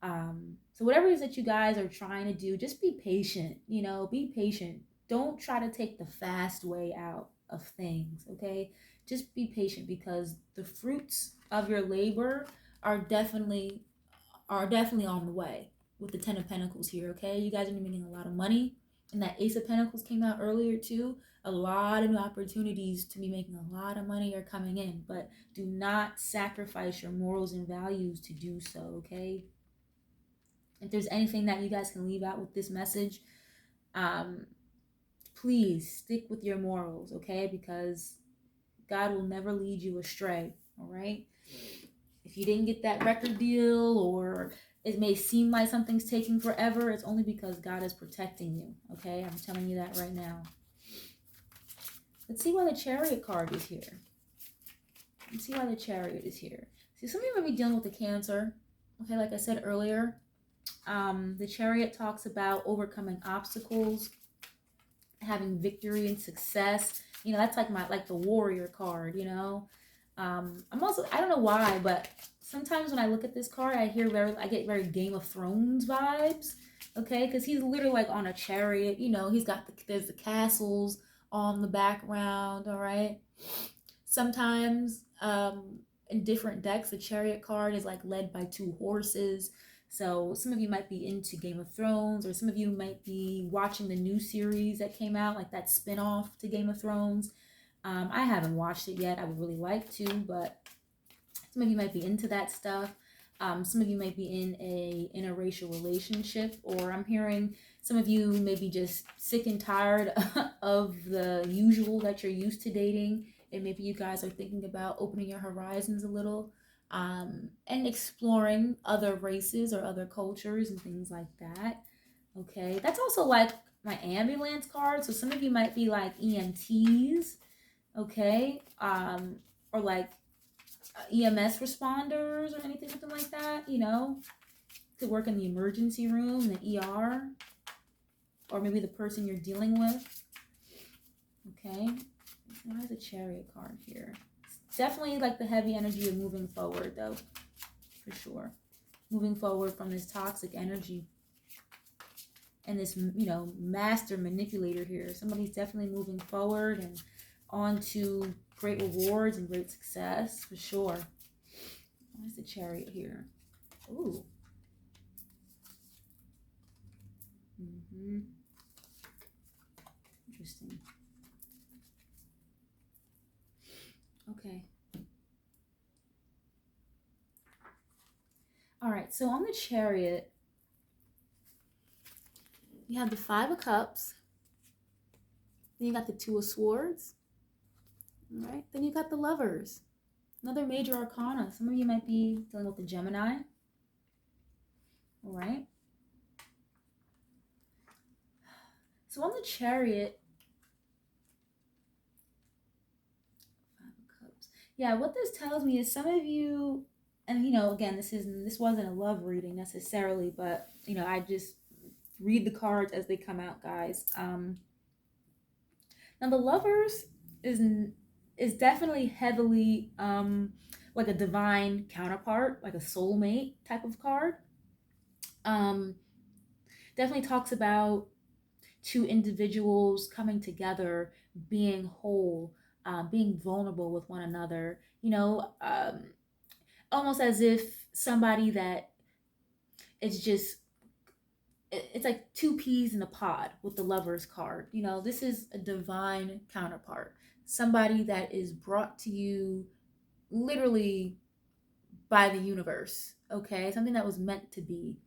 So whatever it is that you guys are trying to do, just be patient, be patient. Don't try to take the fast way out of things, okay? Just be patient because the fruits of your labor are definitely on the way with the 10 of Pentacles here, okay? You guys are making a lot of money. And that Ace of Pentacles came out earlier too. A lot of new opportunities to be making a lot of money are coming in, but do not sacrifice your morals and values to do so, okay? If there's anything that you guys can leave out with this message, please stick with your morals, okay? Because God will never lead you astray, all right? If you didn't get that record deal, or it may seem like something's taking forever, it's only because God is protecting you, okay? I'm telling you that right now. Let's see why the Chariot card is here. Let's see why the Chariot is here. See, some of you might be dealing with the Cancer, okay? Like I said earlier, the Chariot talks about overcoming obstacles, having victory and success. That's like the warrior card, I'm also, I don't know why, but sometimes when I look at this card, I get very Game of Thrones vibes, okay? Because he's literally like on a chariot, there's the castles on the background, all right? Sometimes in different decks, the Chariot card is like led by 2 horses. So some of you might be into Game of Thrones, or some of you might be watching the new series that came out, like that spin-off to Game of Thrones. I haven't watched it yet. I would really like to, but some of you might be into that stuff. Some of you might be in a interracial relationship, or I'm hearing some of you may be just sick and tired of the usual that you're used to dating, and maybe you guys are thinking about opening your horizons a little, and exploring other races or other cultures and things like that. Okay, that's also like my ambulance card. So some of you might be like EMTs, okay, or like EMS responders or anything like that. Could work in the emergency room, the ER, or maybe the person you're dealing with. Okay, why is a Chariot card here? Definitely like the heavy energy of moving forward, though, for sure. Moving forward from this toxic energy and this, master manipulator here. Somebody's definitely moving forward and on to great rewards and great success, for sure. Where's the Chariot here? Ooh. Interesting. Okay. All right, so on the Chariot, you have the 5 of Cups. Then you got the 2 of Swords. All right, then you got the Lovers. Another major arcana. Some of you might be dealing with the Gemini. All right. So on the Chariot, 5 of Cups. Yeah, what this tells me is some of you, and again, this wasn't a love reading necessarily, but I just read the cards as they come out, guys. Now the Lovers, is is definitely heavily like a divine counterpart, like a soulmate type of card. Um, Definitely talks about two individuals coming together, being whole, being vulnerable with one another. Almost as if somebody that is just it's like two peas in a pod with the Lovers card. This is a divine counterpart, somebody that is brought to you literally by the universe, okay? Something that was meant to be.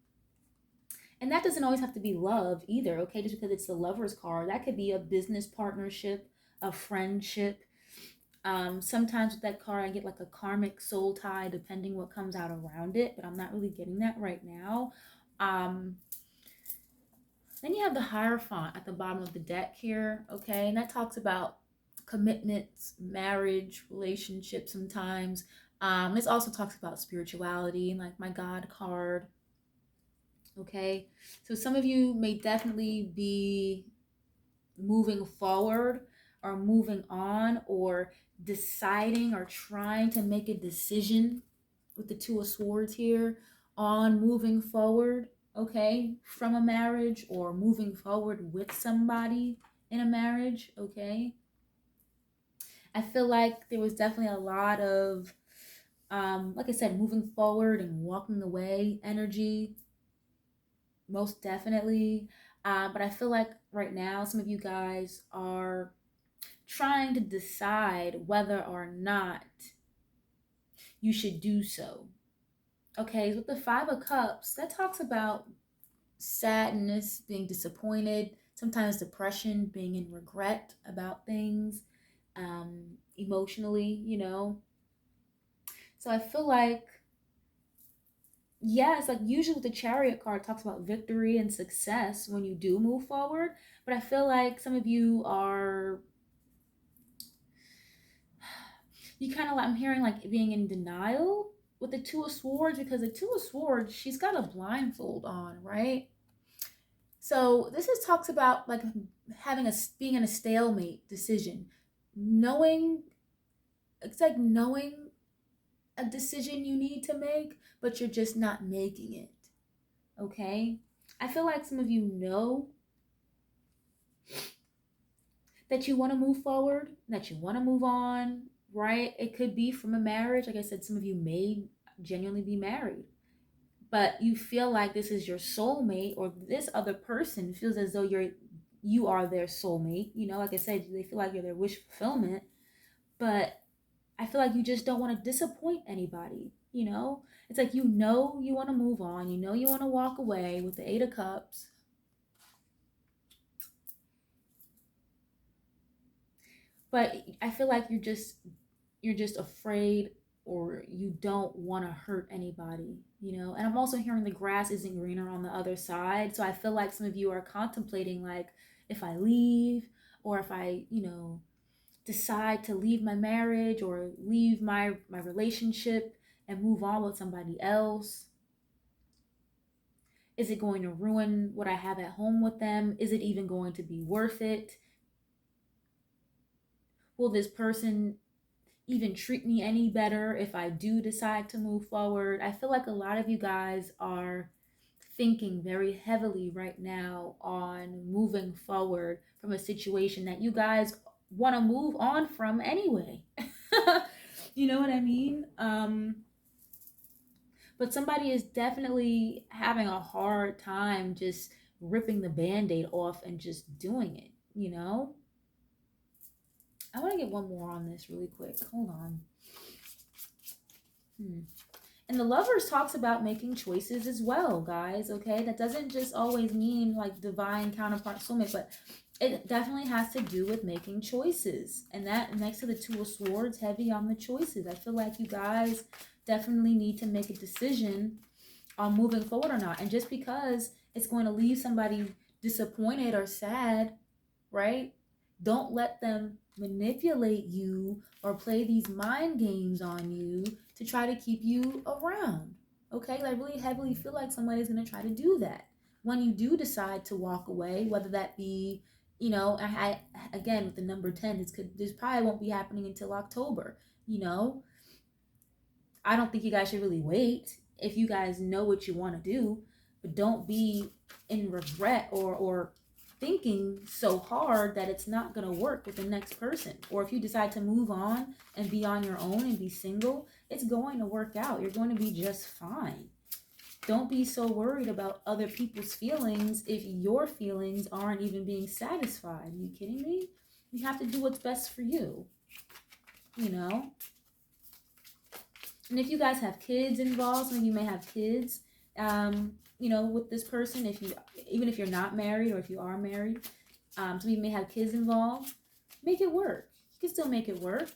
And that doesn't always have to be love either, okay? Just because it's the Lovers card, that could be a business partnership, a friendship. Sometimes with that card, I get like a karmic soul tie, depending what comes out around it, but I'm not really getting that right now. Um, then you have the Hierophant at the bottom of the deck here, okay? And that talks about commitments, marriage, relationships sometimes. This also talks about spirituality, like my God card, okay? So some of you may definitely be moving forward or moving on or deciding or trying to make a decision with the Two of Swords here on moving forward, okay, from a marriage or moving forward with somebody in a marriage, okay? I feel like there was definitely a lot of, like I said, moving forward and walking away energy, most definitely. But I feel like right now, some of you guys are trying to decide whether or not you should do so. Okay, with the Five of Cups, that talks about sadness, being disappointed, sometimes depression, being in regret about things, emotionally. So I feel like, yeah, it's like usually with the Chariot card, it talks about victory and success when you do move forward. But I feel like some of you are, you kind of like, I'm hearing like being in denial with the Two of Swords, because the Two of Swords, she's got a blindfold on, right? So this is talks about like having a being in a stalemate decision, knowing, it's like knowing a decision you need to make, but you're just not making it. Okay? I feel like some of you know that you want to move forward, that you want to move on, right? It could be from a marriage. Like I said, some of you may genuinely be married, but you feel like this is your soulmate, or this other person feels as though you are their soulmate. Like I said, they feel like you're their wish fulfillment, but I feel like you just don't want to disappoint anybody. It's like, you want to move on, you want to walk away with the Eight of Cups, but I feel like you're just afraid, or you don't want to hurt anybody. And I'm also hearing the grass isn't greener on the other side. So I feel like some of you are contemplating, like, if I leave, or if I decide to leave my marriage or leave my relationship and move on with somebody else, is it going to ruin what I have at home with them? Is it even going to be worth it? Will this person even treat me any better if I do decide to move forward? I feel like a lot of you guys are thinking very heavily right now on moving forward from a situation that you guys want to move on from anyway. You know what I mean? But somebody is definitely having a hard time just ripping the band-aid off and just doing it. I want to get one more on this really quick. Hold on. And the Lovers talks about making choices as well, guys, okay? That doesn't just always mean like divine counterpart soulmate, but it definitely has to do with making choices. And that next to the Two of Swords, heavy on the choices. I feel like you guys definitely need to make a decision on moving forward or not. And just because it's going to leave somebody disappointed or sad, right? Don't let them manipulate you or play these mind games on you to try to keep you around. Okay? I really heavily feel like somebody's going to try to do that. When you do decide to walk away, whether that be You know, I again with the number 10, this probably won't be happening until October. You know, I don't think you guys should really wait if you guys know what you want to do, but don't be in regret or thinking so hard that it's not going to work with the next person. Or if you decide to move on and be on your own and be single, it's going to work out. You're going to be just fine. Don't be so worried about other people's feelings if your feelings aren't even being satisfied. Are you kidding me? You have to do what's best for you, you know? And if you guys have kids involved, some of you may have kids, you know, with this person. If you, even if you're not married or if you are married, some of you may have kids involved. Make it work. You can still make it work.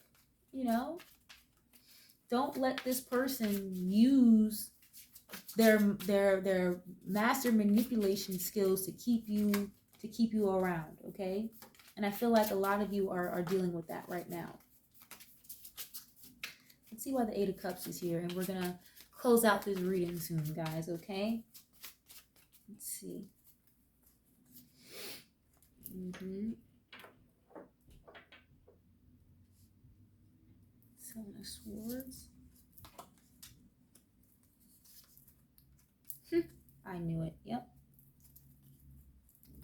You know, don't let this person use their master manipulation skills to keep you around. Okay, and I feel like a lot of you are dealing with that right now. Let's see why the Eight of Cups is here, and we're gonna close out this reading soon, guys. Okay, let's see. Seven of Swords. I knew it. Yep.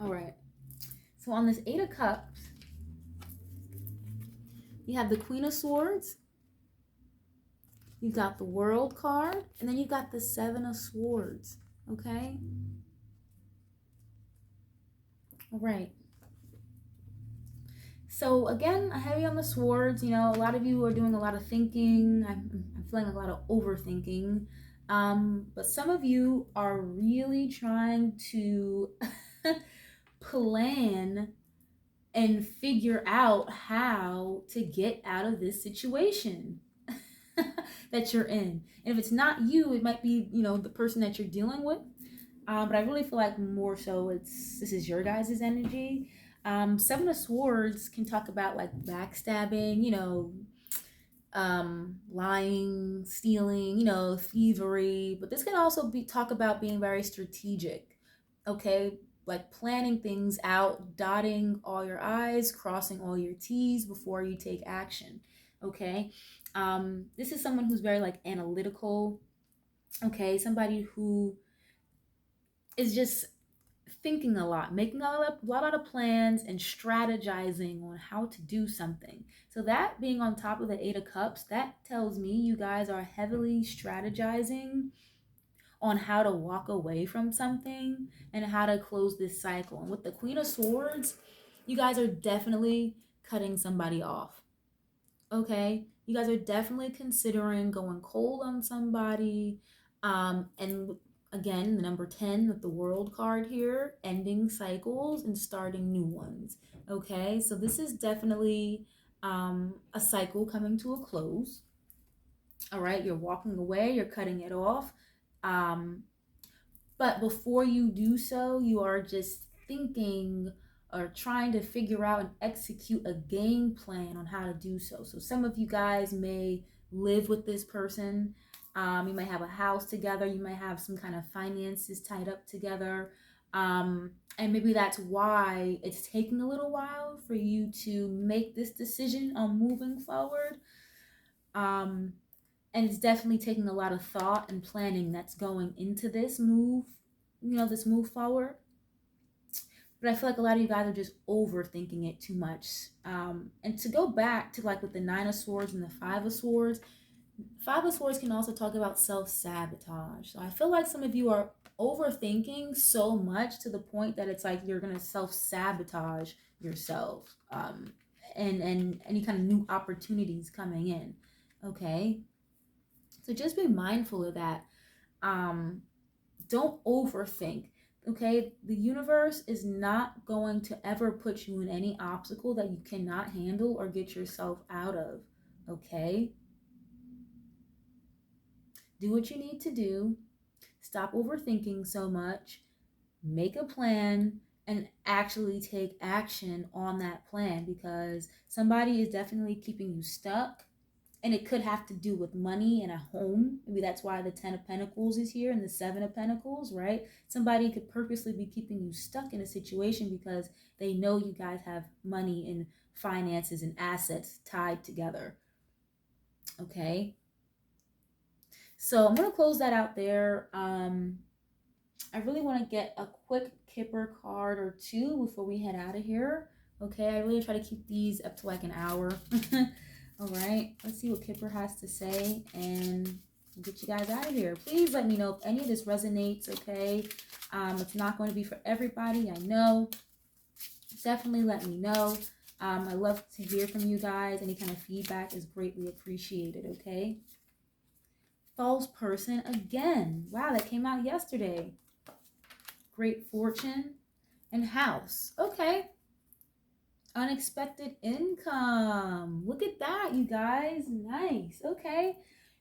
All right. So on this Eight of Cups, you have the Queen of Swords. You've got the World card, and then you've got the Seven of Swords. Okay. All right. So again, heavy on the swords. You know, a lot of you are doing a lot of thinking. I'm feeling a lot of overthinking. But some of you are really trying to plan and figure out how to get out of this situation that you're in. And if it's not you, it might be, you know, the person that you're dealing with. But I really feel like more so this is your guys' energy. Seven of Swords can talk about like backstabbing, you know, lying, stealing, you know, thievery. But this can also be talk about being very strategic. Okay, like planning things out, dotting all your I's, crossing all your T's before you take action. Okay, this is someone who's very like analytical. Okay, somebody who is just thinking a lot, making a lot of plans and strategizing on how to do something. So that being on top of the Eight of Cups, that tells me you guys are heavily strategizing on how to walk away from something and how to close this cycle. And with the Queen of Swords, you guys are definitely cutting somebody off. Okay? You guys are definitely considering going cold on somebody. And again, the number 10 with the World card here, ending cycles and starting new ones. Okay? So this is definitely a cycle coming to a close. All right? You're walking away, you're cutting it off. But before you do so, you are just thinking or trying to figure out and execute a game plan on how to do so. So some of you guys may live with this person. You might have a house together. You might have some kind of finances tied up together. And maybe that's why it's taking a little while for you to make this decision on moving forward. And it's definitely taking a lot of thought and planning that's going into this move, you know, this move forward. But I feel like a lot of you guys are just overthinking it too much. And to go back to like with the Nine of Swords and the Five of Swords can also talk about self-sabotage. So I feel like some of you are overthinking so much to the point that it's like you're gonna self-sabotage yourself, and any kind of new opportunities coming in. Okay, so just be mindful of that. Don't overthink. Okay, the universe is not going to ever put you in any obstacle that you cannot handle or get yourself out of. Okay, do what you need to do. Stop overthinking so much. Make a plan and actually take action on that plan, because somebody is definitely keeping you stuck And it could have to do with money and a home. Maybe that's why the 10 of Pentacles is here and the 7 of Pentacles, right? Somebody could purposely be keeping you stuck in a situation because they know you guys have money and finances and assets tied together. Okay. So I'm going to close that out there. I really want to get a quick Kipper card or two before we head out of here. Okay, I really try to keep these up to like an hour. All right, let's see what Kipper has to say and get you guys out of here. Please let me know if any of this resonates, okay? It's not going to be for everybody, I know. Definitely let me know. I love to hear from you guys. Any kind of feedback is greatly appreciated, okay? False person again. Wow, that came out yesterday. Great fortune and house. Okay. Unexpected income. Look at that, you guys. Nice. Okay.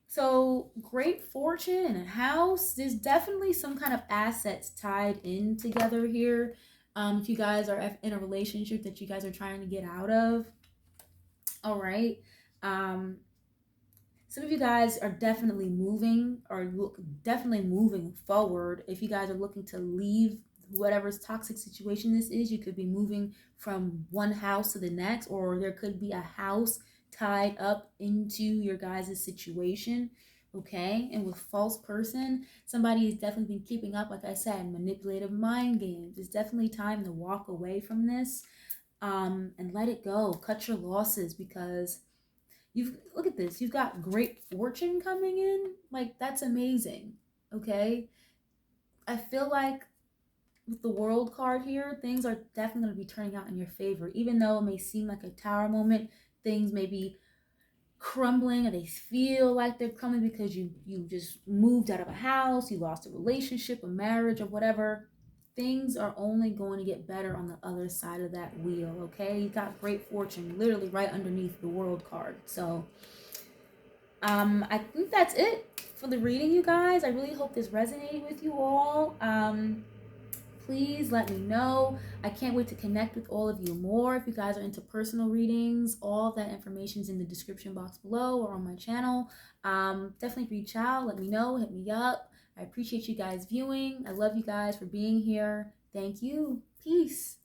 So great fortune and a house. There's definitely some kind of assets tied in together here. If you guys are in a relationship that you guys are trying to get out of. All right. Some of you guys are definitely moving or definitely moving forward. If you guys are looking to leave whatever's toxic situation this is, you could be moving from one house to the next, or there could be a house tied up into your guys' situation. Okay, and with false person, somebody has definitely been keeping up, like I said, manipulative mind games. It's definitely time to walk away from this, and let it go. Cut your losses, because look at this. You've got great fortune coming in. Like, that's amazing. Okay. I feel like with the World card here, things are definitely going to be turning out in your favor. Even though it may seem like a tower moment, things may be crumbling, or they feel like they're crumbling because you just moved out of a house, you lost a relationship, a marriage, or whatever. Things are only going to get better on the other side of that wheel, okay? You got great fortune literally right underneath the World card. So I think that's it for the reading, you guys. I really hope this resonated with you all. Please let me know. I can't wait to connect with all of you more. If you guys are into personal readings, all of that information is in the description box below or on my channel. Definitely reach out. Let me know. Hit me up. I appreciate you guys viewing. I love you guys for being here. Thank you. Peace.